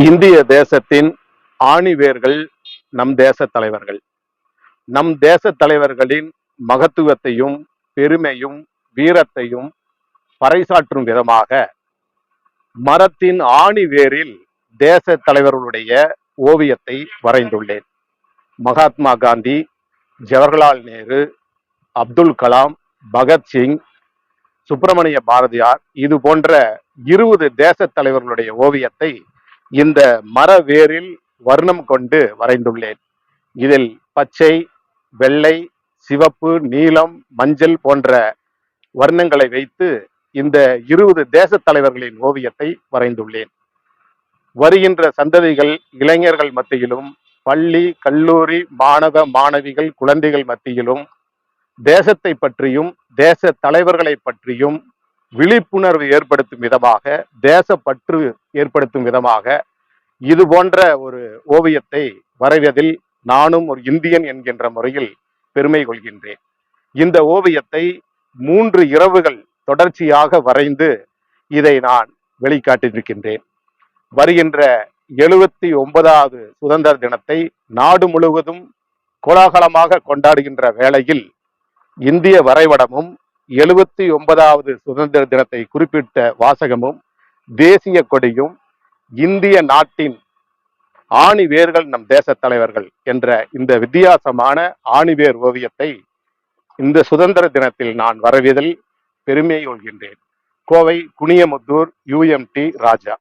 இந்திய தேசத்தின் ஆணிவேர்கள் நம் தேச தலைவர்கள். நம் தேச தலைவர்களின் மகத்துவத்தையும் பெருமையும் வீரத்தையும் பறைசாற்றும் விதமாக மரத்தின் ஆணிவேரில் தேச தலைவர்களுடைய ஓவியத்தை வரைந்துள்ளேன். மகாத்மா காந்தி, ஜவஹர்லால் நேரு, அப்துல் கலாம், பகத்சிங், சுப்பிரமணிய பாரதியார் இது போன்ற 20 தேச தலைவர்களுடைய ஓவியத்தை இந்த மர வேரில் வர்ணம் கொண்டு வரைந்துள்ளேன். இதில் பச்சை, வெள்ளை, சிவப்பு, நீலம், மஞ்சள் போன்ற வர்ணங்களை வைத்து இந்த 20 தேச தலைவர்களின் ஓவியத்தை வரைந்துள்ளேன். வருகின்ற சந்ததிகள், இளைஞர்கள் மத்தியிலும், பள்ளி, கல்லூரி மாணவ மாணவிகள், குழந்தைகள் மத்தியிலும் தேசத்தை பற்றியும் தேச தலைவர்களை பற்றியும் விழிப்புணர்வு ஏற்படுத்தும் விதமாக, தேசப்பற்று ஏற்படுத்தும் விதமாக இது போன்ற ஒரு ஓவியத்தை வரைவதில் நானும் ஒரு இந்தியன் என்கின்ற முறையில் பெருமை கொள்கின்றேன். இந்த ஓவியத்தை 3 இரவுகள் தொடர்ச்சியாக வரைந்து இதை நான் வெளிக்காட்டியிருக்கின்றேன். வருகின்ற 79வது சுதந்திர தினத்தை நாடு முழுவதும் கோலாகலமாக கொண்டாடுகின்ற வேளையில் இந்திய வரைபடமும் 79வது சுதந்திர தினத்தை குறிப்பிட்ட வாசகமும் தேசிய கொடியும் இந்திய நாட்டின் ஆணிவேர்கள் நம் தேச தலைவர்கள் என்ற இந்த வித்தியாசமான ஆணிவேர் ஓவியத்தை இந்த சுதந்திர தினத்தில் நான் வரைவதில் பெருமை கொள்கின்றேன். கோவை குனியமுத்தூர் UMT ராஜா.